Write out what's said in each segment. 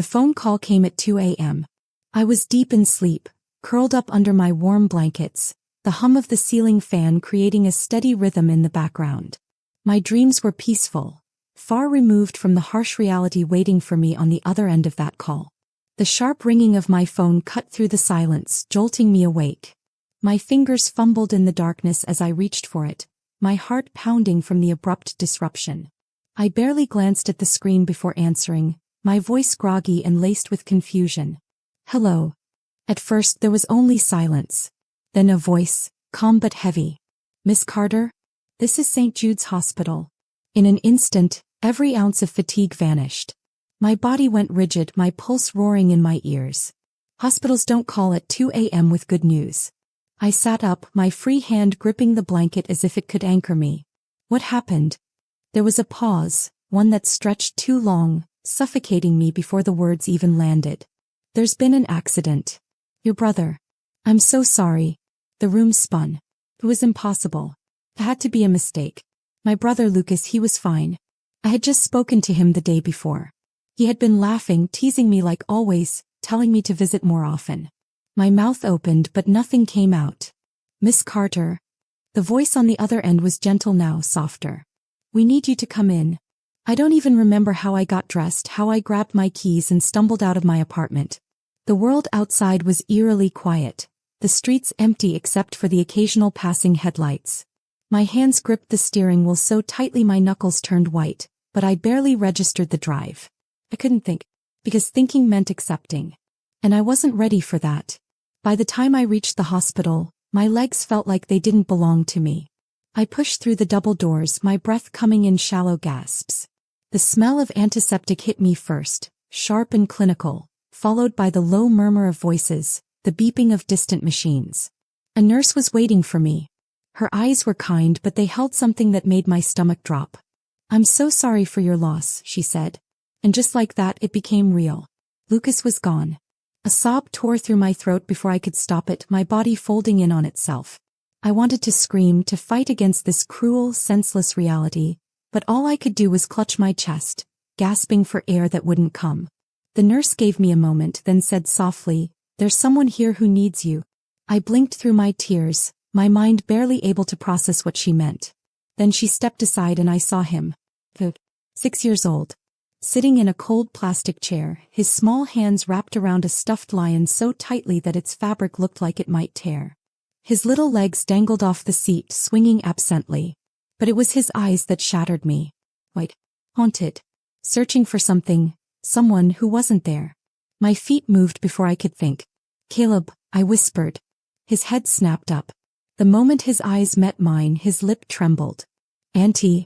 The phone call came at 2 a.m. I was deep in sleep, curled up under my warm blankets, the hum of the ceiling fan creating a steady rhythm in the background. My dreams were peaceful, far removed from the harsh reality waiting for me on the other end of that call. The sharp ringing of my phone cut through the silence, jolting me awake. My fingers fumbled in the darkness as I reached for it, my heart pounding from the abrupt disruption. I barely glanced at the screen before answering, my voice groggy and laced with confusion. Hello. At first there was only silence. Then a voice, calm but heavy. Miss Carter? This is St. Jude's Hospital. In an instant, every ounce of fatigue vanished. My body went rigid, my pulse roaring in my ears. Hospitals don't call at 2 a.m. with good news. I sat up, my free hand gripping the blanket as if it could anchor me. What happened? There was a pause, one that stretched too long, suffocating me before the words even landed. There's been an accident. Your brother. I'm so sorry. The room spun. It was impossible. It had to be a mistake. My brother Lucas, he was fine. I had just spoken to him the day before. He had been laughing, teasing me like always, telling me to visit more often. My mouth opened but nothing came out. Miss Carter. The voice on the other end was gentle now, softer. We need you to come in. I don't even remember how I got dressed, how I grabbed my keys and stumbled out of my apartment. The world outside was eerily quiet, the streets empty except for the occasional passing headlights. My hands gripped the steering wheel so tightly my knuckles turned white, but I barely registered the drive. I couldn't think, because thinking meant accepting. And I wasn't ready for that. By the time I reached the hospital, my legs felt like they didn't belong to me. I pushed through the double doors, my breath coming in shallow gasps. The smell of antiseptic hit me first, sharp and clinical, followed by the low murmur of voices, the beeping of distant machines. A nurse was waiting for me. Her eyes were kind, but they held something that made my stomach drop. I'm so sorry for your loss, she said. And just like that, it became real. Lucas was gone. A sob tore through my throat before I could stop it, my body folding in on itself. I wanted to scream, to fight against this cruel, senseless reality, but all I could do was clutch my chest, gasping for air that wouldn't come. The nurse gave me a moment, then said softly, "There's someone here who needs you." I blinked through my tears, my mind barely able to process what she meant. Then she stepped aside and I saw him. 6 years old. Sitting in a cold plastic chair, his small hands wrapped around a stuffed lion so tightly that its fabric looked like it might tear. His little legs dangled off the seat, swinging absently. But it was his eyes that shattered me. White, haunted, searching for something, someone who wasn't there. My feet moved before I could think. "Caleb," I whispered. His head snapped up. The moment his eyes met mine, his lip trembled. "Auntie."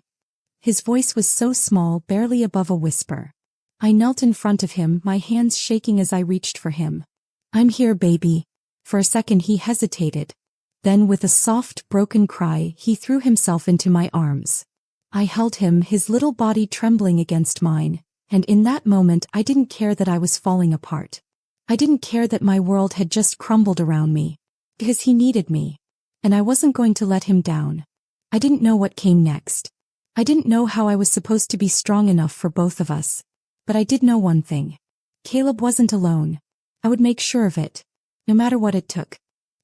His voice was so small, barely above a whisper. I knelt in front of him, my hands shaking as I reached for him. "I'm here, baby." For a second he hesitated. Then with a soft, broken cry, he threw himself into my arms. I held him, his little body trembling against mine, and in that moment I didn't care that I was falling apart. I didn't care that my world had just crumbled around me. Because he needed me. And I wasn't going to let him down. I didn't know what came next. I didn't know how I was supposed to be strong enough for both of us. But I did know one thing. Caleb wasn't alone. I would make sure of it. No matter what it took.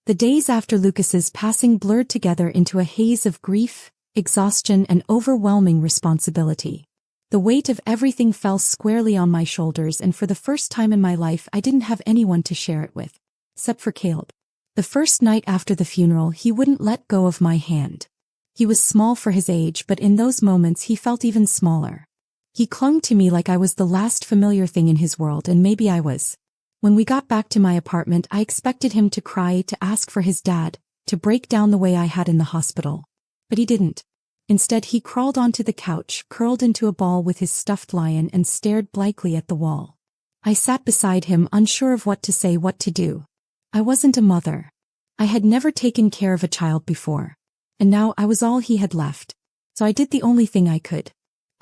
The days after Lucas's passing blurred together into a haze of grief, exhaustion, and overwhelming responsibility. The weight of everything fell squarely on my shoulders, and for the first time in my life I didn't have anyone to share it with. Except for Caleb. The first night after the funeral, he wouldn't let go of my hand. He was small for his age, but in those moments he felt even smaller. He clung to me like I was the last familiar thing in his world, and maybe I was. When we got back to my apartment, I expected him to cry, to ask for his dad, to break down the way I had in the hospital. But he didn't. Instead, he crawled onto the couch, curled into a ball with his stuffed lion, and stared blankly at the wall. I sat beside him, unsure of what to say, what to do. I wasn't a mother. I had never taken care of a child before. And now I was all he had left. So I did the only thing I could.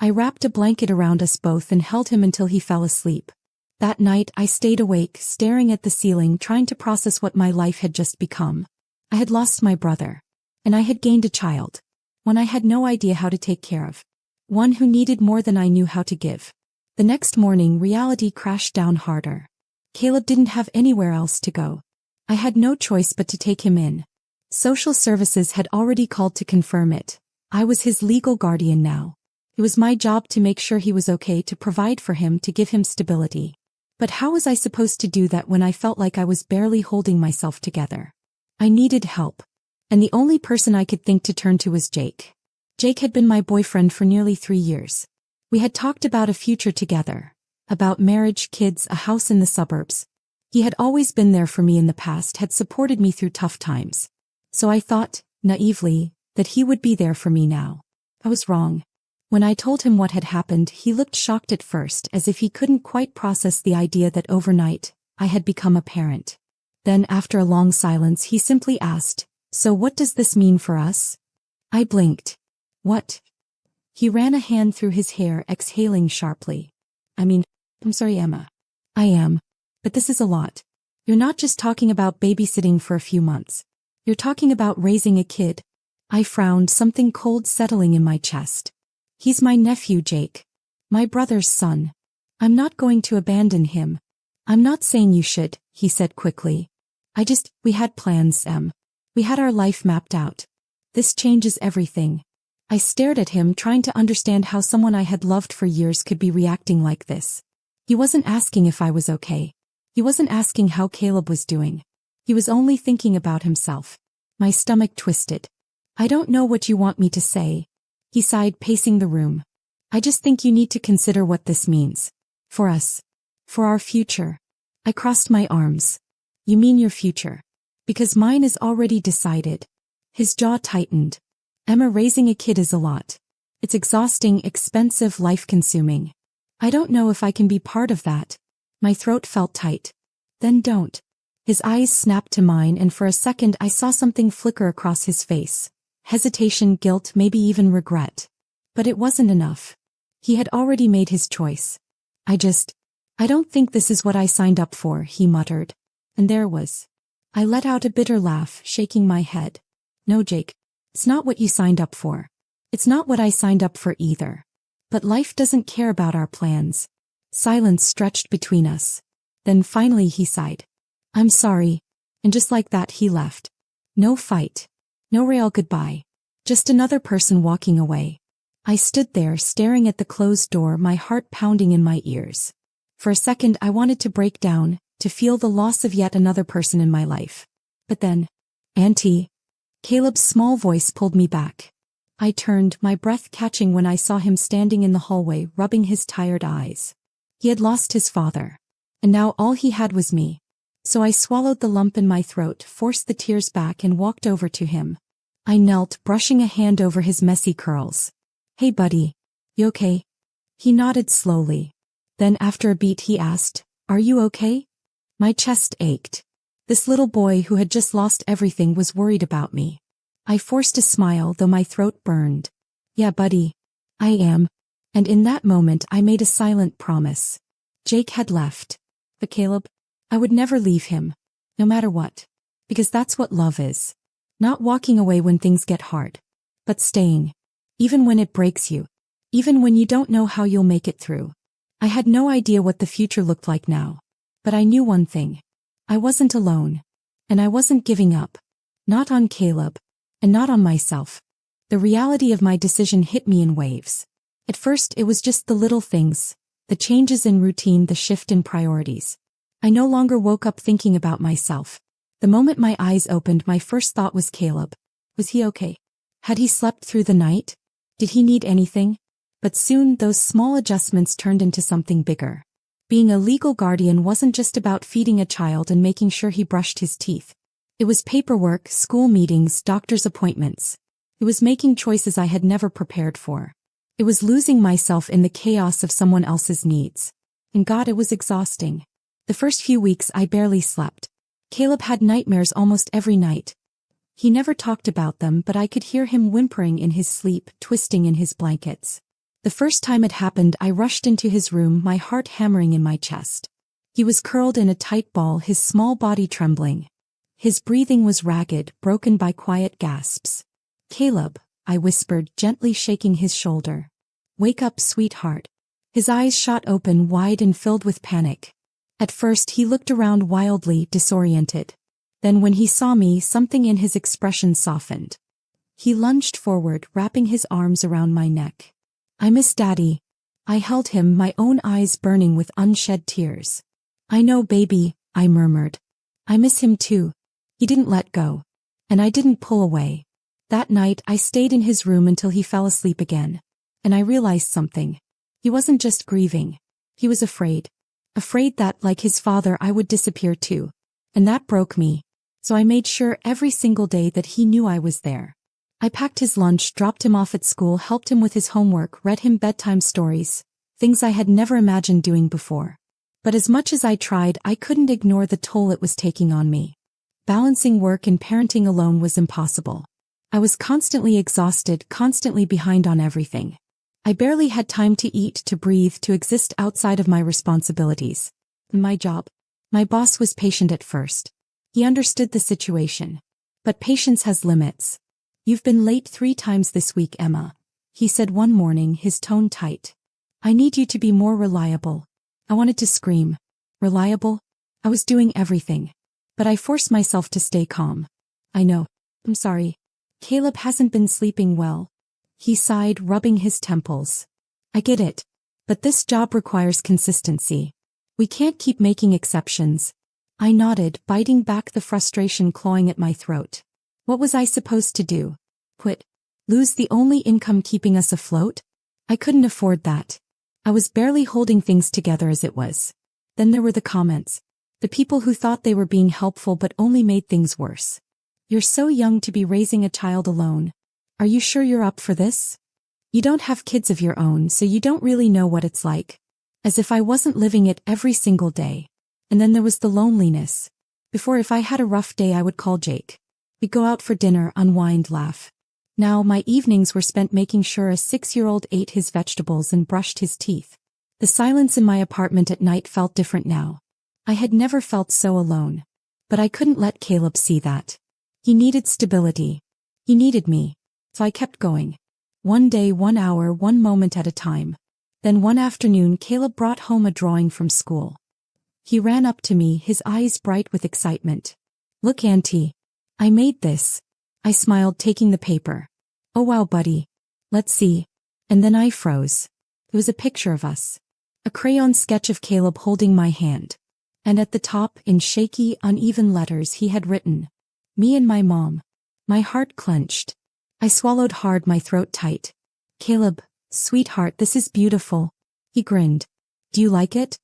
I wrapped a blanket around us both and held him until he fell asleep. That night I stayed awake, staring at the ceiling, trying to process what my life had just become. I had lost my brother. And I had gained a child. One I had no idea how to take care of. One who needed more than I knew how to give. The next morning, reality crashed down harder. Caleb didn't have anywhere else to go. I had no choice but to take him in. Social services had already called to confirm it. I was his legal guardian now. It was my job to make sure he was okay, to provide for him, to give him stability. But how was I supposed to do that when I felt like I was barely holding myself together? I needed help. And the only person I could think to turn to was Jake. Jake had been my boyfriend for nearly 3 years. We had talked about a future together. About marriage, kids, a house in the suburbs. He had always been there for me in the past, had supported me through tough times. So I thought, naively, that he would be there for me now. I was wrong. When I told him what had happened, he looked shocked at first, as if he couldn't quite process the idea that overnight, I had become a parent. Then, after a long silence, he simply asked, "So what does this mean for us?" I blinked. "What?" He ran a hand through his hair, exhaling sharply. I'm sorry, Emma. I am. But this is a lot. You're not just talking about babysitting for a few months. You're talking about raising a kid. I frowned, something cold settling in my chest. He's my nephew, Jake. My brother's son. I'm not going to abandon him. I'm not saying you should, he said quickly. We had plans, Em. We had our life mapped out. This changes everything. I stared at him, trying to understand how someone I had loved for years could be reacting like this. He wasn't asking if I was okay. He wasn't asking how Caleb was doing. He was only thinking about himself. My stomach twisted. "I don't know what you want me to say," he sighed, pacing the room. "I just think you need to consider what this means. For us. For our future." I crossed my arms. "You mean your future? Because mine is already decided." His jaw tightened. "Emma, raising a kid is a lot. It's exhausting, expensive, life-consuming. I don't know if I can be part of that." My throat felt tight. "Then don't." His eyes snapped to mine, and for a second I saw something flicker across his face. Hesitation, guilt, maybe even regret. But it wasn't enough. He had already made his choice. I don't think this is what I signed up for," he muttered. And there was. I let out a bitter laugh, shaking my head. "No, Jake. It's not what you signed up for. It's not what I signed up for either. But life doesn't care about our plans." Silence stretched between us. Then finally he sighed. "I'm sorry." And just like that he left. No fight. No real goodbye. Just another person walking away. I stood there, staring at the closed door, my heart pounding in my ears. For a second I wanted to break down, to feel the loss of yet another person in my life. But then, "Auntie." Caleb's small voice pulled me back. I turned, my breath catching when I saw him standing in the hallway, rubbing his tired eyes. He had lost his father. And now all he had was me. So I swallowed the lump in my throat, forced the tears back, and walked over to him. I knelt, brushing a hand over his messy curls. "Hey buddy. You okay?" He nodded slowly. Then after a beat he asked, "Are you okay?" My chest ached. This little boy who had just lost everything was worried about me. I forced a smile, though my throat burned. "Yeah, buddy. I am." And in that moment I made a silent promise. Jake had left. But Caleb, I would never leave him. No matter what. Because that's what love is. Not walking away when things get hard. But staying. Even when it breaks you. Even when you don't know how you'll make it through. I had no idea what the future looked like now. But I knew one thing. I wasn't alone. And I wasn't giving up. Not on Caleb. And not on myself. The reality of my decision hit me in waves. At first it was just the little things. The changes in routine, the shift in priorities. I no longer woke up thinking about myself. The moment my eyes opened, my first thought was Caleb. Was he okay? Had he slept through the night? Did he need anything? But soon those small adjustments turned into something bigger. Being a legal guardian wasn't just about feeding a child and making sure he brushed his teeth. It was paperwork, school meetings, doctor's appointments. It was making choices I had never prepared for. It was losing myself in the chaos of someone else's needs. And God, it was exhausting. The first few weeks I barely slept. Caleb had nightmares almost every night. He never talked about them, but I could hear him whimpering in his sleep, twisting in his blankets. The first time it happened, I rushed into his room, my heart hammering in my chest. He was curled in a tight ball, his small body trembling. His breathing was ragged, broken by quiet gasps. "Caleb," I whispered, gently shaking his shoulder. "Wake up, sweetheart. His eyes shot open wide and filled with panic. At first he looked around wildly, disoriented. Then when he saw me, something in his expression softened. He lunged forward, wrapping his arms around my neck. "I miss Daddy." I held him, my own eyes burning with unshed tears. "I know, baby," I murmured. "I miss him too." He didn't let go. And I didn't pull away. That night I stayed in his room until he fell asleep again. And I realized something. He wasn't just grieving. He was afraid. Afraid that, like his father, I would disappear too. And that broke me. So I made sure every single day that he knew I was there. I packed his lunch, dropped him off at school, helped him with his homework, read him bedtime stories, things I had never imagined doing before. But as much as I tried, I couldn't ignore the toll it was taking on me. Balancing work and parenting alone was impossible. I was constantly exhausted, constantly behind on everything. I barely had time to eat, to breathe, to exist outside of my responsibilities. My job. My boss was patient at first. He understood the situation. But patience has limits. "You've been late 3 times this week, Emma," he said one morning, his tone tight. "I need you to be more reliable." I wanted to scream. Reliable? I was doing everything. But I forced myself to stay calm. "I know. I'm sorry. Caleb hasn't been sleeping well." He sighed, rubbing his temples. "I get it. But this job requires consistency. We can't keep making exceptions." I nodded, biting back the frustration clawing at my throat. What was I supposed to do? Quit? Lose the only income keeping us afloat? I couldn't afford that. I was barely holding things together as it was. Then there were the comments. The people who thought they were being helpful but only made things worse. "You're so young to be raising a child alone. Are you sure you're up for this? You don't have kids of your own, so you don't really know what it's like." As if I wasn't living it every single day. And then there was the loneliness. Before, if I had a rough day, I would call Jake. We'd go out for dinner, unwind, laugh. Now my evenings were spent making sure a 6-year-old ate his vegetables and brushed his teeth. The silence in my apartment at night felt different now. I had never felt so alone. But I couldn't let Caleb see that. He needed stability. He needed me. So I kept going. One day, 1 hour, 1 moment at a time. Then one afternoon, Caleb brought home a drawing from school. He ran up to me, his eyes bright with excitement. "Look, Auntie. I made this." I smiled, taking the paper. "Oh wow, buddy. Let's see." And then I froze. It was a picture of us. A crayon sketch of Caleb holding my hand. And at the top, in shaky, uneven letters, he had written, "Me and my mom." My heart clenched. I swallowed hard, my throat tight. "Caleb, sweetheart, this is beautiful." He grinned. "Do you like it?"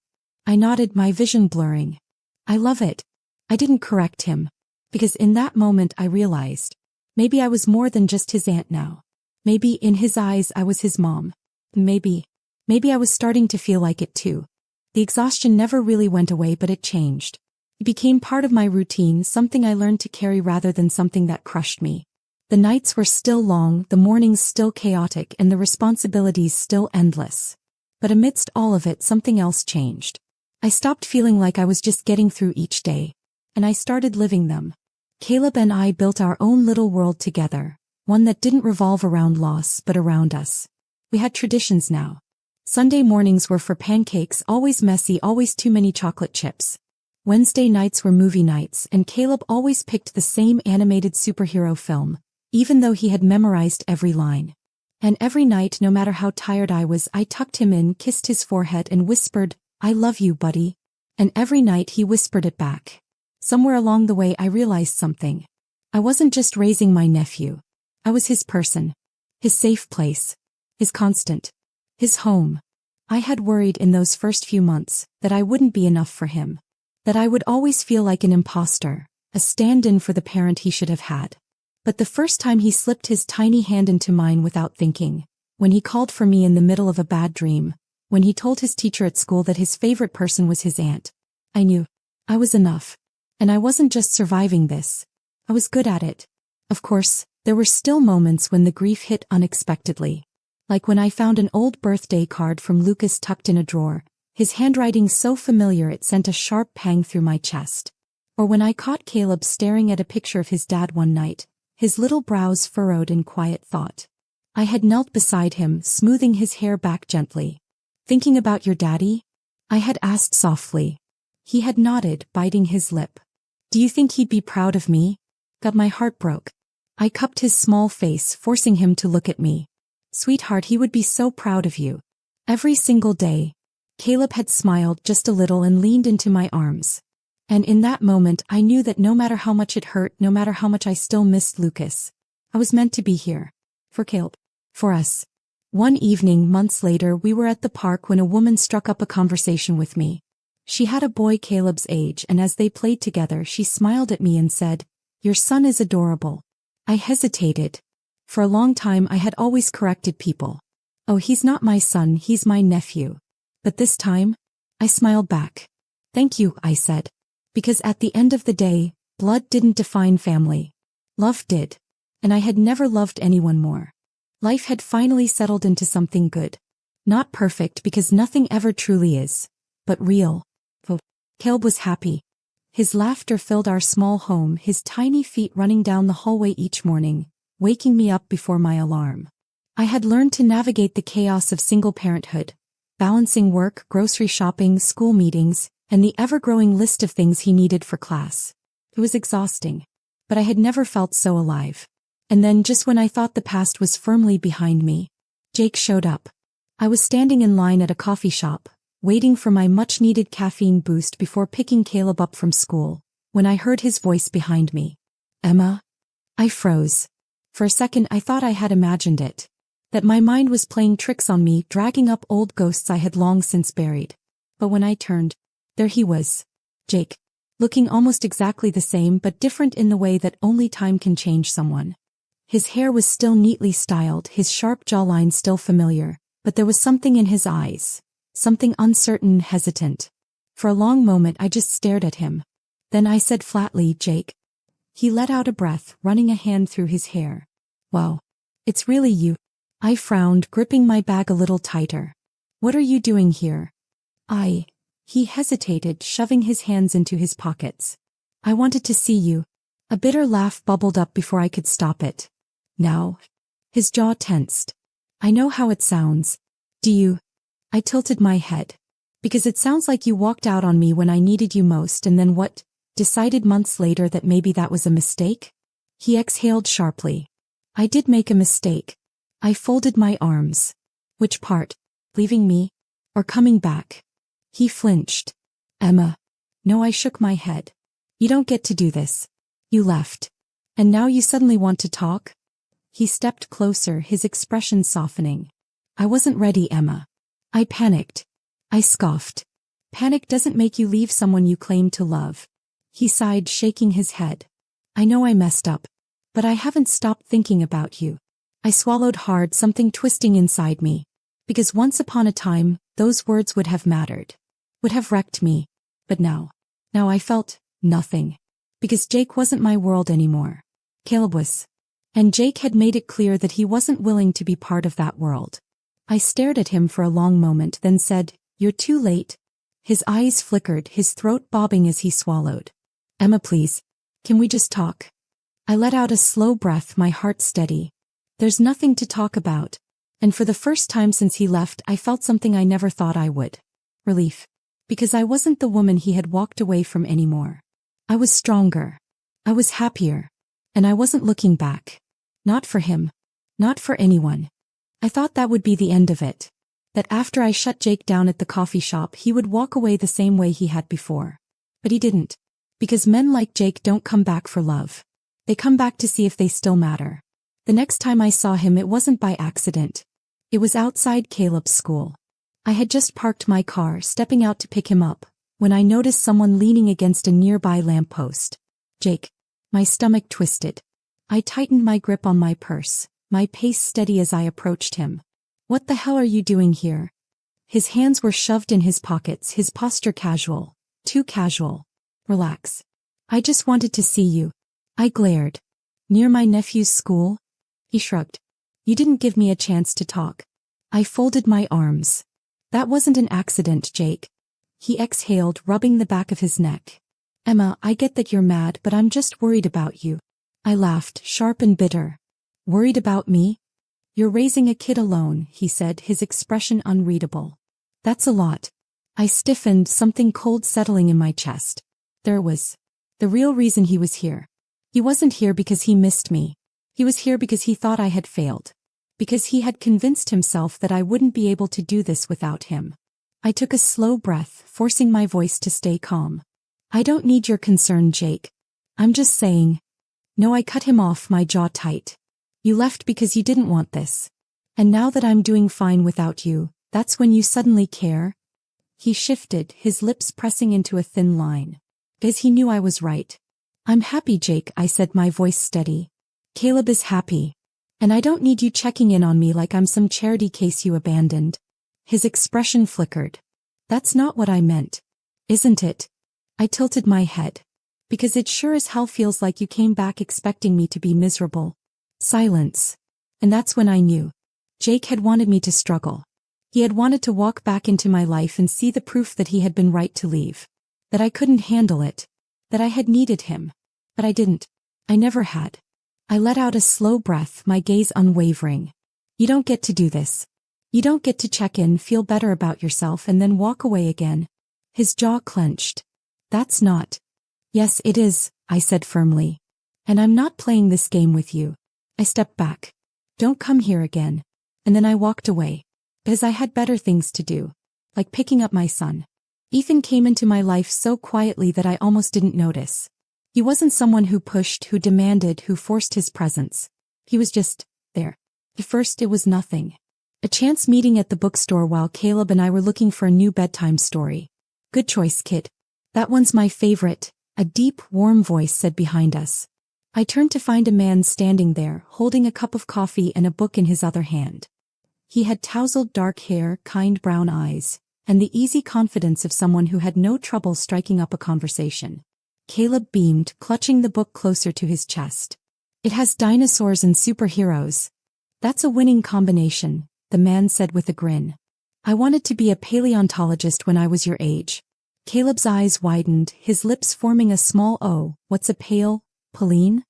I nodded, my vision blurring. "I love it." I didn't correct him. Because in that moment I realized, maybe I was more than just his aunt now. Maybe in his eyes I was his mom. Maybe I was starting to feel like it too. The exhaustion never really went away, but it changed. It became part of my routine, something I learned to carry rather than something that crushed me. The nights were still long, the mornings still chaotic, and the responsibilities still endless. But amidst all of it, something else changed. I stopped feeling like I was just getting through each day. And I started living them. Caleb and I built our own little world together, one that didn't revolve around loss but around us. We had traditions now. Sunday mornings were for pancakes, always messy, always too many chocolate chips. Wednesday nights were movie nights, and Caleb always picked the same animated superhero film, even though he had memorized every line. And every night, no matter how tired I was, I tucked him in, kissed his forehead, and whispered, "I love you, buddy." And every night he whispered it back. Somewhere along the way I realized something. I wasn't just raising my nephew. I was his person. His safe place. His constant. His home. I had worried in those first few months that I wouldn't be enough for him. That I would always feel like an imposter, a stand-in for the parent he should have had. But the first time he slipped his tiny hand into mine without thinking, when he called for me in the middle of a bad dream, when he told his teacher at school that his favorite person was his aunt, I knew I was enough. And I wasn't just surviving this. I was good at it. Of course, there were still moments when the grief hit unexpectedly. Like when I found an old birthday card from Lucas tucked in a drawer, his handwriting so familiar it sent a sharp pang through my chest. Or when I caught Caleb staring at a picture of his dad one night, his little brows furrowed in quiet thought. I had knelt beside him, smoothing his hair back gently. Thinking about your daddy? I had asked softly. He had nodded, biting his lip. Do you think he'd be proud of me? God, my heart broke. I cupped his small face, forcing him to look at me. Sweetheart, he would be so proud of you. Every single day. Caleb had smiled just a little and leaned into my arms. And in that moment I knew that no matter how much it hurt, no matter how much I still missed Lucas, I was meant to be here. For Caleb. For us. One evening, months later, we were at the park when a woman struck up a conversation with me. She had a boy Caleb's age, and as they played together she smiled at me and said, "Your son is adorable." I hesitated. For a long time I had always corrected people. "Oh, he's not my son, he's my nephew." But this time, I smiled back. "Thank you," I said. Because at the end of the day, blood didn't define family. Love did. And I had never loved anyone more. Life had finally settled into something good. Not perfect, because nothing ever truly is. But real. Oh, Caleb was happy. His laughter filled our small home, his tiny feet running down the hallway each morning, waking me up before my alarm. I had learned to navigate the chaos of single parenthood, balancing work, grocery shopping, school meetings, and the ever-growing list of things he needed for class. It was exhausting. But I had never felt so alive. And then, just when I thought the past was firmly behind me, Jake showed up. I was standing in line at a coffee shop, waiting for my much-needed caffeine boost before picking Caleb up from school, when I heard his voice behind me. "Emma?" I froze. For a second I thought I had imagined it. That my mind was playing tricks on me, dragging up old ghosts I had long since buried. But when I turned, there he was. Jake. Looking almost exactly the same, but different in the way that only time can change someone. His hair was still neatly styled, his sharp jawline still familiar, but there was something in his eyes. Something uncertain, hesitant. For a long moment I just stared at him. Then I said flatly, "Jake." He let out a breath, running a hand through his hair. "Wow. It's really you." I frowned, gripping my bag a little tighter. "What are you doing here?" He hesitated, shoving his hands into his pockets. "I wanted to see you." A bitter laugh bubbled up before I could stop it. "Now?" His jaw tensed. "I know how it sounds. Do you?" I tilted my head. "Because it sounds like you walked out on me when I needed you most, and then what? Decided months later that maybe that was a mistake?" He exhaled sharply. "I did make a mistake." I folded my arms. "Which part? Leaving me? Or coming back?" He flinched. "Emma." "No," I shook my head. "You don't get to do this. You left. And now you suddenly want to talk?" He stepped closer, his expression softening. "I wasn't ready, Emma. I panicked." I scoffed. "Panic doesn't make you leave someone you claim to love." He sighed, shaking his head. "I know I messed up. But I haven't stopped thinking about you." I swallowed hard, something twisting inside me. Because once upon a time, those words would have mattered. Would have wrecked me. But now I felt nothing. Because Jake wasn't my world anymore. Caleb was. And Jake had made it clear that he wasn't willing to be part of that world. I stared at him for a long moment, then said, "You're too late." His eyes flickered, his throat bobbing as he swallowed. "Emma, please. Can we just talk?" I let out a slow breath, my heart steady. There's nothing to talk about. And for the first time since he left, I felt something I never thought I would. Relief. Because I wasn't the woman he had walked away from anymore. I was stronger. I was happier. And I wasn't looking back. Not for him. Not for anyone. I thought that would be the end of it. That after I shut Jake down at the coffee shop, he would walk away the same way he had before. But he didn't. Because men like Jake don't come back for love. They come back to see if they still matter. The next time I saw him, it wasn't by accident. It was outside Caleb's school. I had just parked my car, stepping out to pick him up, when I noticed someone leaning against a nearby lamppost. Jake. My stomach twisted. I tightened my grip on my purse, my pace steady as I approached him. "What the hell are you doing here?" His hands were shoved in his pockets, his posture casual. Too casual. "Relax. I just wanted to see you." I glared. "Near my nephew's school?" He shrugged. "You didn't give me a chance to talk." I folded my arms. "That wasn't an accident, Jake." He exhaled, rubbing the back of his neck. "Emma, I get that you're mad, but I'm just worried about you." I laughed, sharp and bitter. "Worried about me?" "You're raising a kid alone," he said, his expression unreadable. That's a lot. I stiffened, something cold settling in my chest. There it was. The real reason he was here. He wasn't here because he missed me. He was here because he thought I had failed. Because he had convinced himself that I wouldn't be able to do this without him. I took a slow breath, forcing my voice to stay calm. I don't need your concern, Jake. I'm just saying. No, I cut him off, my jaw tight. You left because you didn't want this. And now that I'm doing fine without you, that's when you suddenly care? He shifted, his lips pressing into a thin line. Because he knew I was right. I'm happy, Jake, I said, my voice steady. Caleb is happy. And I don't need you checking in on me like I'm some charity case you abandoned. His expression flickered. That's not what I meant. Isn't it? I tilted my head. Because it sure as hell feels like you came back expecting me to be miserable. Silence. And that's when I knew. Jake had wanted me to struggle. He had wanted to walk back into my life and see the proof that he had been right to leave. That I couldn't handle it. That I had needed him. But I didn't. I never had. I let out a slow breath, my gaze unwavering. You don't get to do this. You don't get to check in, feel better about yourself, and then walk away again. His jaw clenched. That's not. Yes, it is, I said firmly. And I'm not playing this game with you. I stepped back. Don't come here again. And then I walked away. Because I had better things to do. Like picking up my son. Ethan came into my life so quietly that I almost didn't notice. He wasn't someone who pushed, who demanded, who forced his presence. He was just there. At first it was nothing. A chance meeting at the bookstore while Caleb and I were looking for a new bedtime story. Good choice, kid. That one's my favorite, a deep, warm voice said behind us. I turned to find a man standing there, holding a cup of coffee and a book in his other hand. He had tousled dark hair, kind brown eyes, and the easy confidence of someone who had no trouble striking up a conversation. Caleb beamed, clutching the book closer to his chest. It has dinosaurs and superheroes. That's a winning combination, the man said with a grin. I wanted to be a paleontologist when I was your age. Caleb's eyes widened, his lips forming a small O. What's a Pauline?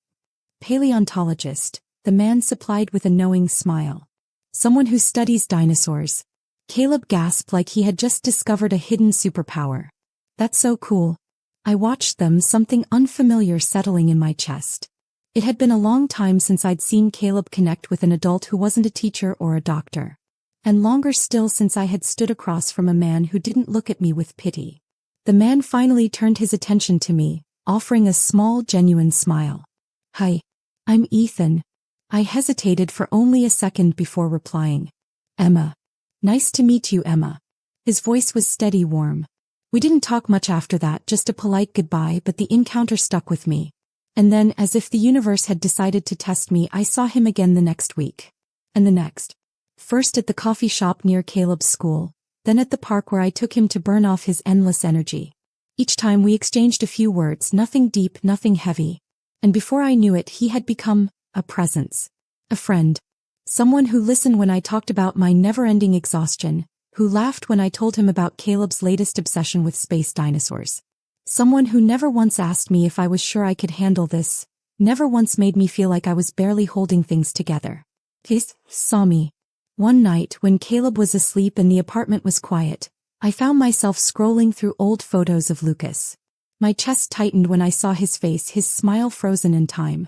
Paleontologist, the man supplied with a knowing smile. Someone who studies dinosaurs. Caleb gasped like he had just discovered a hidden superpower. That's so cool. I watched them, something unfamiliar settling in my chest. It had been a long time since I'd seen Caleb connect with an adult who wasn't a teacher or a doctor. And longer still since I had stood across from a man who didn't look at me with pity. The man finally turned his attention to me, offering a small, genuine smile. Hi. I'm Ethan. I hesitated for only a second before replying. Emma. Nice to meet you, Emma. His voice was steady, warm. We didn't talk much after that, just a polite goodbye, but the encounter stuck with me. And then, as if the universe had decided to test me, I saw him again the next week. And the next. First at the coffee shop near Caleb's school, then at the park where I took him to burn off his endless energy. Each time we exchanged a few words, nothing deep, nothing heavy. And before I knew it, he had become a presence. A friend. Someone who listened when I talked about my never-ending exhaustion, who laughed when I told him about Caleb's latest obsession with space dinosaurs. Someone who never once asked me if I was sure I could handle this, never once made me feel like I was barely holding things together. He saw me. One night, when Caleb was asleep and the apartment was quiet, I found myself scrolling through old photos of Lucas. My chest tightened when I saw his face, his smile frozen in time.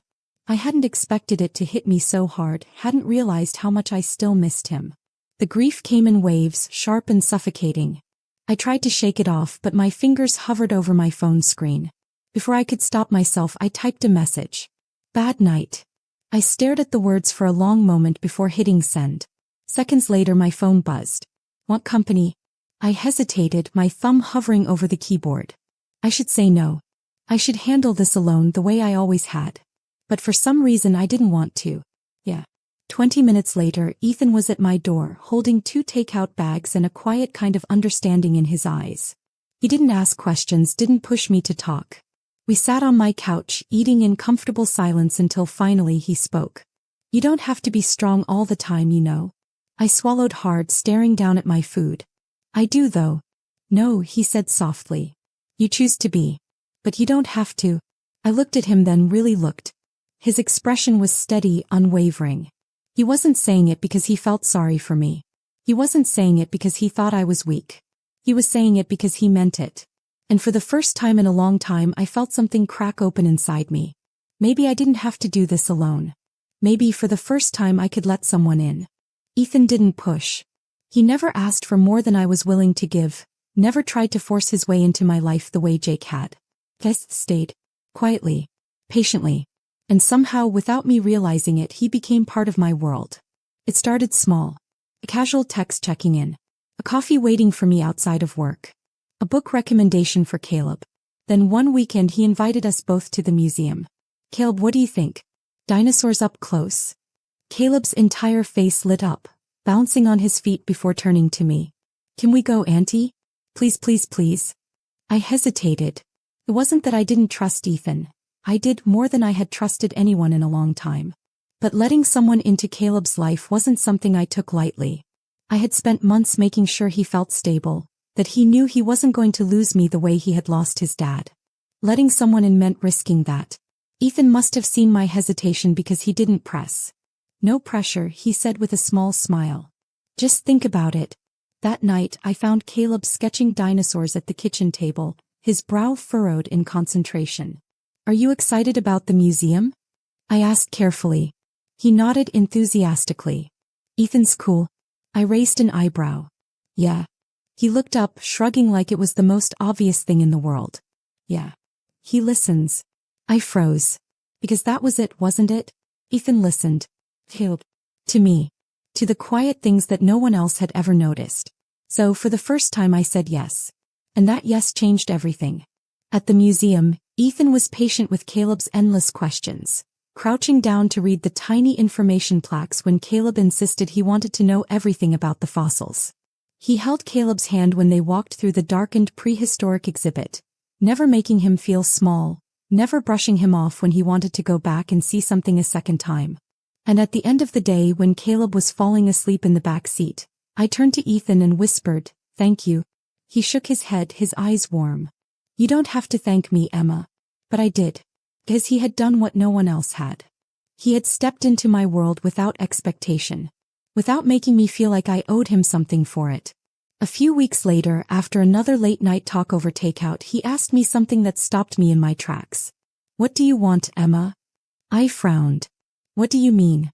I hadn't expected it to hit me so hard, hadn't realized how much I still missed him. The grief came in waves, sharp and suffocating. I tried to shake it off, but my fingers hovered over my phone screen. Before I could stop myself, I typed a message. Bad night. I stared at the words for a long moment before hitting send. Seconds later, my phone buzzed. Want company? I hesitated, my thumb hovering over the keyboard. I should say no. I should handle this alone the way I always had. But for some reason I didn't want to. 20 minutes later, Ethan was at my door, holding 2 takeout bags and a quiet kind of understanding in his eyes. He didn't ask questions, didn't push me to talk. We sat on my couch, eating in comfortable silence until finally he spoke. You don't have to be strong all the time, you know. I swallowed hard, staring down at my food. I do though. No, he said softly. You choose to be. But you don't have to. I looked at him, then really looked. His expression was steady, unwavering. He wasn't saying it because he felt sorry for me. He wasn't saying it because he thought I was weak. He was saying it because he meant it. And for the first time in a long time I felt something crack open inside me. Maybe I didn't have to do this alone. Maybe for the first time I could let someone in. Ethan didn't push. He never asked for more than I was willing to give, never tried to force his way into my life the way Jake had. Just stayed. Quietly. Patiently. And somehow, without me realizing it, he became part of my world. It started small. A casual text checking in. A coffee waiting for me outside of work. A book recommendation for Caleb. Then one weekend he invited us both to the museum. Caleb, what do you think? Dinosaurs up close. Caleb's entire face lit up, bouncing on his feet before turning to me. Can we go, Auntie? Please, please, please. I hesitated. It wasn't that I didn't trust Ethan. I did more than I had trusted anyone in a long time. But letting someone into Caleb's life wasn't something I took lightly. I had spent months making sure he felt stable, that he knew he wasn't going to lose me the way he had lost his dad. Letting someone in meant risking that. Ethan must have seen my hesitation because he didn't press. No pressure, he said with a small smile. Just think about it. That night I found Caleb sketching dinosaurs at the kitchen table, his brow furrowed in concentration. Are you excited about the museum? I asked carefully. He nodded enthusiastically. Ethan's cool. I raised an eyebrow. Yeah. He looked up, shrugging like it was the most obvious thing in the world. Yeah. He listens. I froze. Because that was it, wasn't it? Ethan listened. Caleb. To me. To the quiet things that no one else had ever noticed. So for the first time I said yes. And that yes changed everything. At the museum, Ethan was patient with Caleb's endless questions, crouching down to read the tiny information plaques when Caleb insisted he wanted to know everything about the fossils. He held Caleb's hand when they walked through the darkened prehistoric exhibit, never making him feel small, never brushing him off when he wanted to go back and see something a second time. And at the end of the day, when Caleb was falling asleep in the back seat, I turned to Ethan and whispered, "Thank you." He shook his head, his eyes warm. "You don't have to thank me, Emma." But I did. Because he had done what no one else had. He had stepped into my world without expectation. Without making me feel like I owed him something for it. A few weeks later, after another late-night talk over takeout, he asked me something that stopped me in my tracks. "What do you want, Emma?" I frowned. "What do you mean?"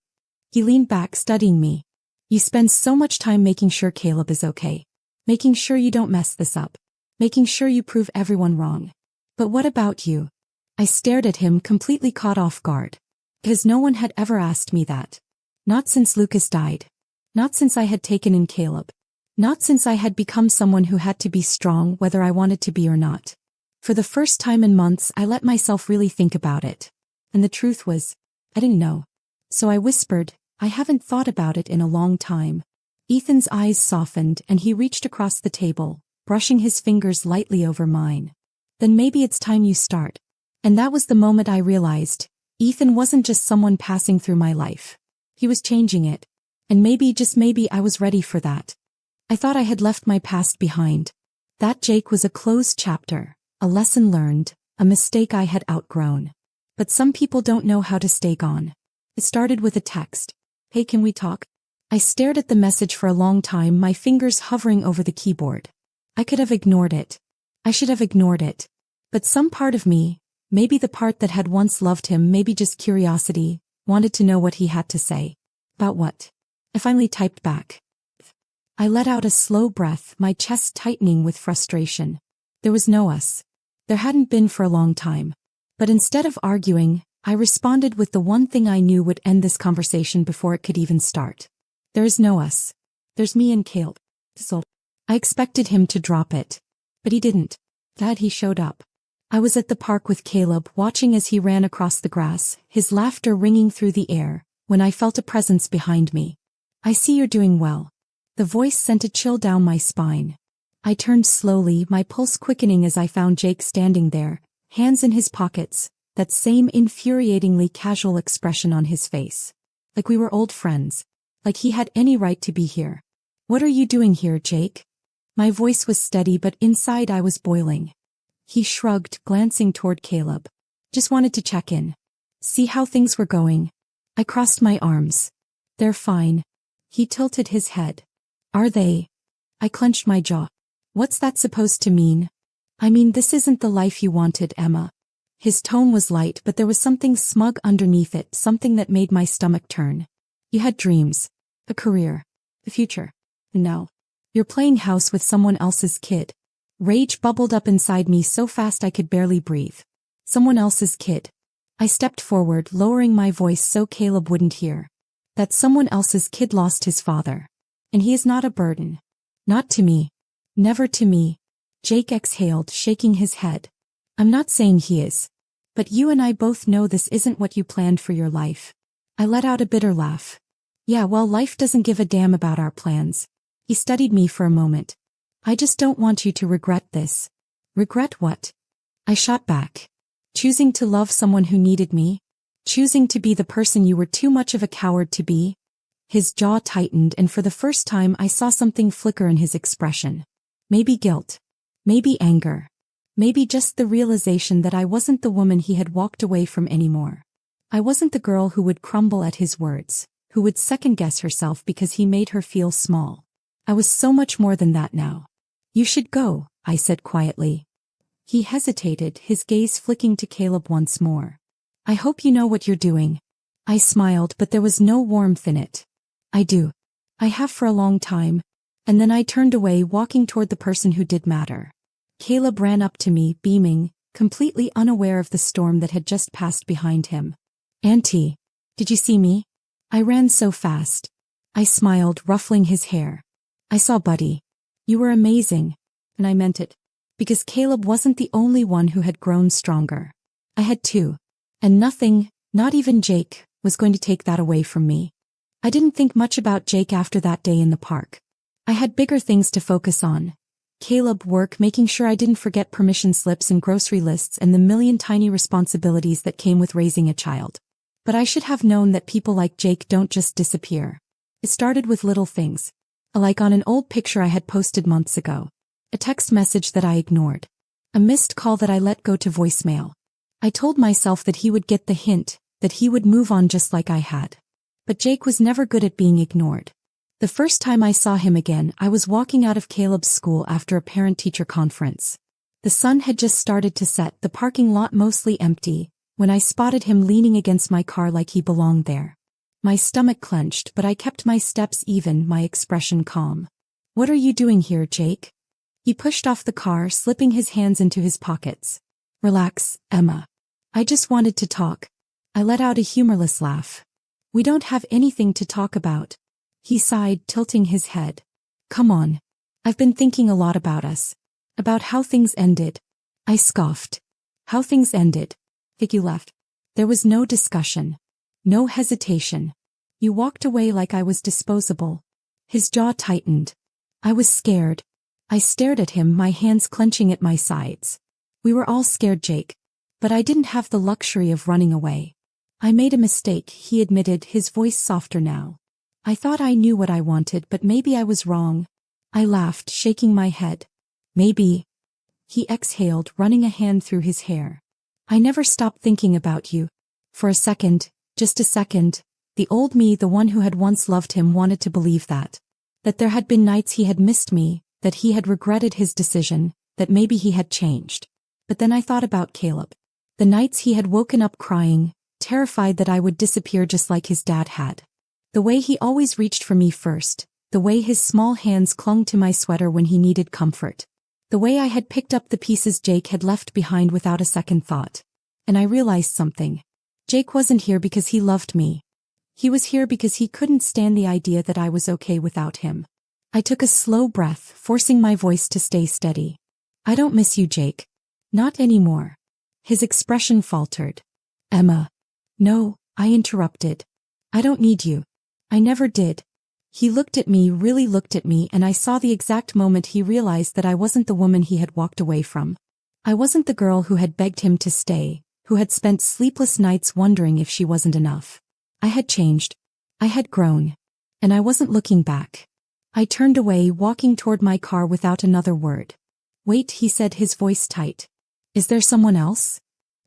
He leaned back, studying me. "You spend so much time making sure Caleb is okay. Making sure you don't mess this up. Making sure you prove everyone wrong. But what about you?" I stared at him, completely caught off guard. Because no one had ever asked me that. Not since Lucas died. Not since I had taken in Caleb. Not since I had become someone who had to be strong whether I wanted to be or not. For the first time in months I let myself really think about it. And the truth was, I didn't know. So I whispered, "I haven't thought about it in a long time." Ethan's eyes softened and he reached across the table, brushing his fingers lightly over mine. "Then maybe it's time you start." And that was the moment I realized, Ethan wasn't just someone passing through my life. He was changing it. And maybe, just maybe, I was ready for that. I thought I had left my past behind. That Jake was a closed chapter, a lesson learned, a mistake I had outgrown. But some people don't know how to stay gone. It started with a text. "Hey, can we talk?" I stared at the message for a long time, my fingers hovering over the keyboard. I could have ignored it. I should have ignored it. But some part of me, maybe the part that had once loved him, maybe just curiosity, wanted to know what he had to say. About what? I finally typed back. I let out a slow breath, my chest tightening with frustration. There was no us. There hadn't been for a long time. But instead of arguing, I responded with the one thing I knew would end this conversation before it could even start. There is no us. There's me and Caleb. So I expected him to drop it. But he didn't. Glad he showed up. I was at the park with Caleb, watching as he ran across the grass, his laughter ringing through the air, when I felt a presence behind me. "I see you're doing well." The voice sent a chill down my spine. I turned slowly, my pulse quickening as I found Jake standing there, hands in his pockets, that same infuriatingly casual expression on his face. Like we were old friends. Like he had any right to be here. "What are you doing here, Jake?" My voice was steady, but inside I was boiling. He shrugged, glancing toward Caleb. "Just wanted to check in. See how things were going." I crossed my arms. "They're fine." He tilted his head. Are they? I clenched my jaw. What's that supposed to mean? I mean, this isn't the life you wanted, Emma. His tone was light, but there was something smug underneath it, something that made my stomach turn. You had dreams, a career, a future. And now, you're playing house with someone else's kid. Rage bubbled up inside me so fast I could barely breathe. Someone else's kid. I stepped forward, lowering my voice so Caleb wouldn't hear. That someone else's kid lost his father. And he is not a burden. Not to me. Never to me. Jake exhaled, shaking his head. I'm not saying he is. But you and I both know this isn't what you planned for your life. I let out a bitter laugh. Yeah, well, life doesn't give a damn about our plans. He studied me for a moment. I just don't want you to regret this. Regret what? I shot back. Choosing to love someone who needed me? Choosing to be the person you were too much of a coward to be? His jaw tightened, and for the first time I saw something flicker in his expression. Maybe guilt. Maybe anger. Maybe just the realization that I wasn't the woman he had walked away from anymore. I wasn't the girl who would crumble at his words, who would second-guess herself because he made her feel small. I was so much more than that now. You should go, I said quietly. He hesitated, his gaze flicking to Caleb once more. I hope you know what you're doing. I smiled, but there was no warmth in it. I do. I have for a long time. And then I turned away, walking toward the person who did matter. Caleb ran up to me, beaming, completely unaware of the storm that had just passed behind him. Auntie, did you see me? I ran so fast. I smiled, ruffling his hair. I saw Buddy. You were amazing. And I meant it. Because Caleb wasn't the only one who had grown stronger. I had too. And nothing, not even Jake, was going to take that away from me. I didn't think much about Jake after that day in the park. I had bigger things to focus on. Caleb, work, making sure I didn't forget permission slips and grocery lists and the million tiny responsibilities that came with raising a child. But I should have known that people like Jake don't just disappear. It started with little things. Like on an old picture I had posted months ago. A text message that I ignored. A missed call that I let go to voicemail. I told myself that he would get the hint, that he would move on just like I had. But Jake was never good at being ignored. The first time I saw him again, I was walking out of Caleb's school after a parent-teacher conference. The sun had just started to set, the parking lot mostly empty, when I spotted him leaning against my car like he belonged there. My stomach clenched, but I kept my steps even, my expression calm. What are you doing here, Jake? He pushed off the car, slipping his hands into his pockets. Relax, Emma. I just wanted to talk. I let out a humorless laugh. We don't have anything to talk about. He sighed, tilting his head. Come on. I've been thinking a lot about us. About how things ended. I scoffed. How things ended. You left. There was no discussion. No hesitation. You walked away like I was disposable. His jaw tightened. I was scared. I stared at him, my hands clenching at my sides. We were all scared, Jake. But I didn't have the luxury of running away. I made a mistake, he admitted, his voice softer now. I thought I knew what I wanted, but maybe I was wrong. I laughed, shaking my head. Maybe. He exhaled, running a hand through his hair. I never stopped thinking about you. For a second, just a second, the old me, the one who had once loved him, wanted to believe that. That there had been nights he had missed me, that he had regretted his decision, that maybe he had changed. But then I thought about Caleb. The nights he had woken up crying, terrified that I would disappear just like his dad had. The way he always reached for me first, the way his small hands clung to my sweater when he needed comfort. The way I had picked up the pieces Jake had left behind without a second thought. And I realized something. Jake wasn't here because he loved me. He was here because he couldn't stand the idea that I was okay without him. I took a slow breath, forcing my voice to stay steady. I don't miss you, Jake. Not anymore. His expression faltered. Emma. No, I interrupted. I don't need you. I never did. He looked at me, really looked at me, and I saw the exact moment he realized that I wasn't the woman he had walked away from. I wasn't the girl who had begged him to stay, who had spent sleepless nights wondering if she wasn't enough. I had changed. I had grown. And I wasn't looking back. I turned away, walking toward my car without another word. Wait, he said, his voice tight. Is there someone else?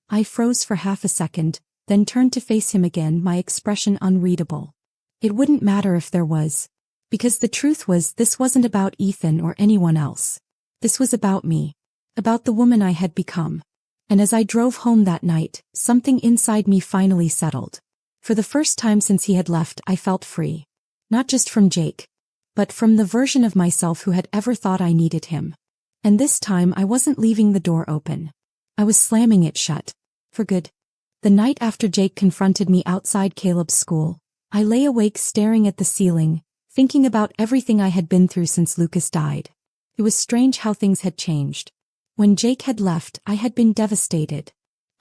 I froze for half a second, then turned to face him again, my expression unreadable. It wouldn't matter if there was. Because the truth was, this wasn't about Ethan or anyone else. This was about me. About the woman I had become. And as I drove home that night, something inside me finally settled. For the first time since he had left, I felt free. Not just from Jake, but from the version of myself who had ever thought I needed him. And this time I wasn't leaving the door open. I was slamming it shut. For good. The night after Jake confronted me outside Caleb's school, I lay awake staring at the ceiling, thinking about everything I had been through since Lucas died. It was strange how things had changed. When Jake had left, I had been devastated.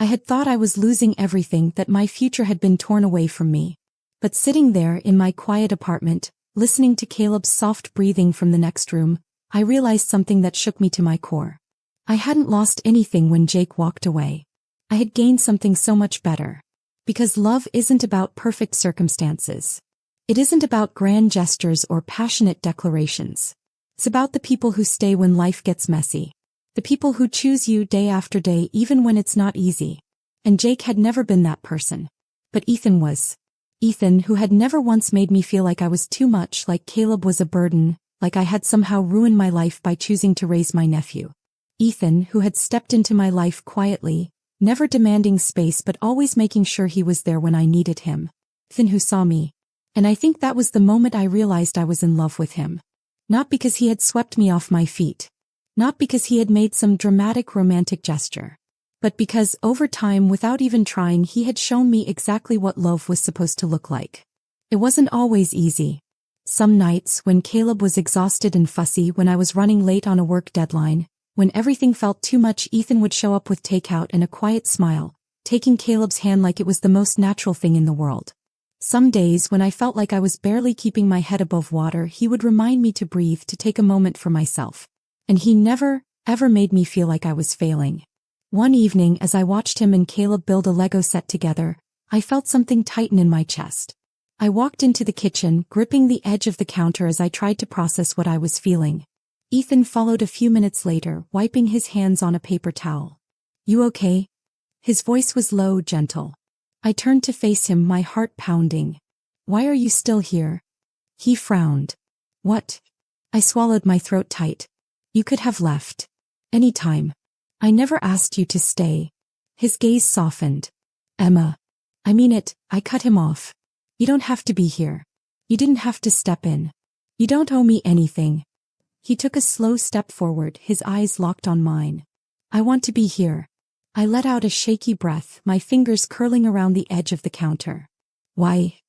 I had thought I was losing everything, that my future had been torn away from me. But sitting there in my quiet apartment, listening to Caleb's soft breathing from the next room, I realized something that shook me to my core. I hadn't lost anything when Jake walked away. I had gained something so much better. Because love isn't about perfect circumstances. It isn't about grand gestures or passionate declarations. It's about the people who stay when life gets messy. The people who choose you day after day even when it's not easy. And Jake had never been that person. But Ethan was. Ethan, who had never once made me feel like I was too much, like Caleb was a burden, like I had somehow ruined my life by choosing to raise my nephew. Ethan, who had stepped into my life quietly, never demanding space but always making sure he was there when I needed him. Ethan who saw me. And I think that was the moment I realized I was in love with him. Not because he had swept me off my feet. Not because he had made some dramatic romantic gesture. But because, over time, without even trying, he had shown me exactly what love was supposed to look like. It wasn't always easy. Some nights, when Caleb was exhausted and fussy, when I was running late on a work deadline, when everything felt too much, Ethan would show up with takeout and a quiet smile, taking Caleb's hand like it was the most natural thing in the world. Some days, when I felt like I was barely keeping my head above water, he would remind me to breathe, to take a moment for myself. And he never, ever made me feel like I was failing. One evening, as I watched him and Caleb build a Lego set together, I felt something tighten in my chest. I walked into the kitchen, gripping the edge of the counter as I tried to process what I was feeling. Ethan followed a few minutes later, wiping his hands on a paper towel. "You okay?" His voice was low, gentle. I turned to face him, my heart pounding. "Why are you still here?" He frowned. "What?" I swallowed, my throat tight. "You could have left. Any time. I never asked you to stay." His gaze softened. "Emma. I mean it," I cut him off. "You don't have to be here. You didn't have to step in. You don't owe me anything." He took a slow step forward, his eyes locked on mine. "I want to be here." I let out a shaky breath, my fingers curling around the edge of the counter. "Why?"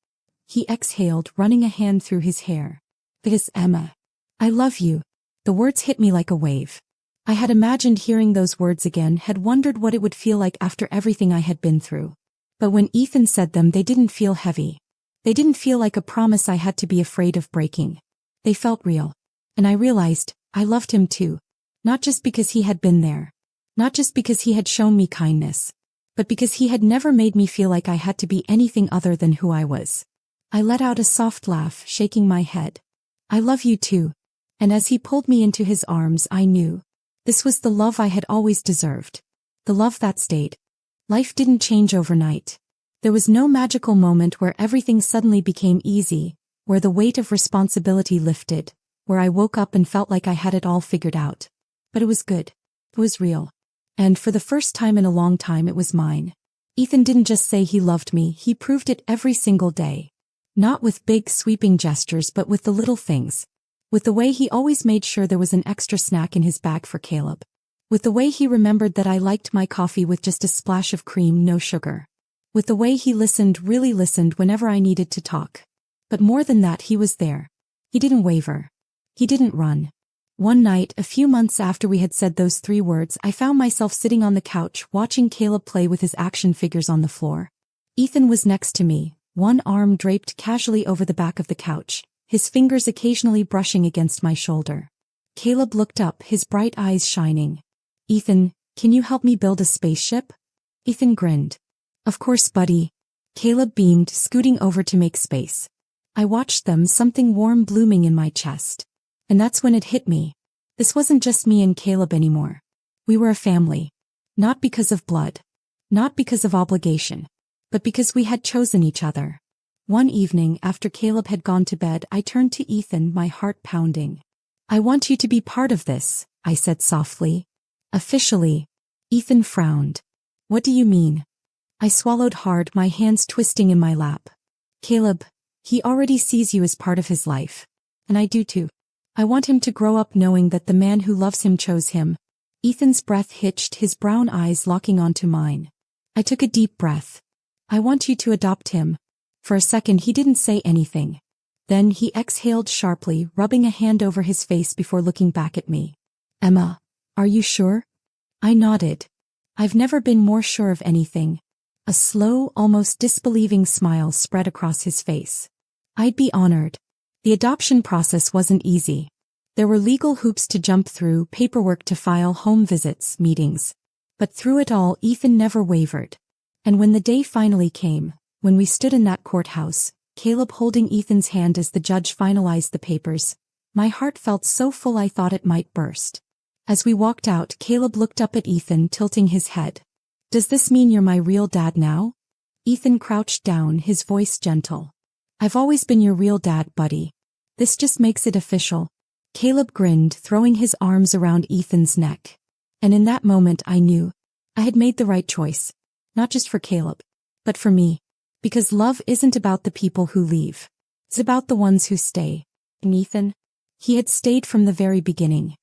He exhaled, running a hand through his hair. "Because, Emma. I love you." The words hit me like a wave. I had imagined hearing those words again, had wondered what it would feel like after everything I had been through. But when Ethan said them, they didn't feel heavy. They didn't feel like a promise I had to be afraid of breaking. They felt real. And I realized, I loved him too. Not just because he had been there. Not just because he had shown me kindness. But because he had never made me feel like I had to be anything other than who I was. I let out a soft laugh, shaking my head. "I love you too." And as he pulled me into his arms, I knew. This was the love I had always deserved. The love that stayed. Life didn't change overnight. There was no magical moment where everything suddenly became easy, where the weight of responsibility lifted, where I woke up and felt like I had it all figured out. But it was good. It was real. And for the first time in a long time, it was mine. Ethan didn't just say he loved me, he proved it every single day. Not with big, sweeping gestures, but with the little things. With the way he always made sure there was an extra snack in his bag for Caleb. With the way he remembered that I liked my coffee with just a splash of cream, no sugar. With the way he listened, really listened whenever I needed to talk. But more than that, he was there. He didn't waver. He didn't run. One night, a few months after we had said those 3 words, I found myself sitting on the couch, watching Caleb play with his action figures on the floor. Ethan was next to me, one arm draped casually over the back of the couch, his fingers occasionally brushing against my shoulder. Caleb looked up, his bright eyes shining. "Ethan, can you help me build a spaceship?" Ethan grinned. "Of course, buddy." Caleb beamed, scooting over to make space. I watched them, something warm blooming in my chest. And that's when it hit me. This wasn't just me and Caleb anymore. We were a family. Not because of blood. Not because of obligation. But because we had chosen each other. One evening after Caleb had gone to bed, I turned to Ethan, my heart pounding. "I want you to be part of this," I said softly. "Officially." Ethan frowned. "What do you mean?" I swallowed hard, my hands twisting in my lap. "Caleb, he already sees you as part of his life. And I do too. I want him to grow up knowing that the man who loves him chose him." Ethan's breath hitched, his brown eyes locking onto mine. I took a deep breath. "I want you to adopt him." For a second he didn't say anything. Then he exhaled sharply, rubbing a hand over his face before looking back at me. "Emma, are you sure?" I nodded. I've never been more sure of anything. A slow, almost disbelieving smile spread across his face. "I'd be honored." The adoption process wasn't easy. There were legal hoops to jump through, paperwork to file, home visits, meetings. But through it all, Ethan never wavered. And when the day finally came, when we stood in that courthouse, Caleb holding Ethan's hand as the judge finalized the papers, my heart felt so full I thought it might burst. As we walked out, Caleb looked up at Ethan, tilting his head. "Does this mean you're my real dad now?" Ethan crouched down, his voice gentle. "I've always been your real dad, buddy. This just makes it official." Caleb grinned, throwing his arms around Ethan's neck. And in that moment I knew I had made the right choice. Not just for Caleb, but for me. Because love isn't about the people who leave. It's about the ones who stay. And Ethan? He had stayed from the very beginning.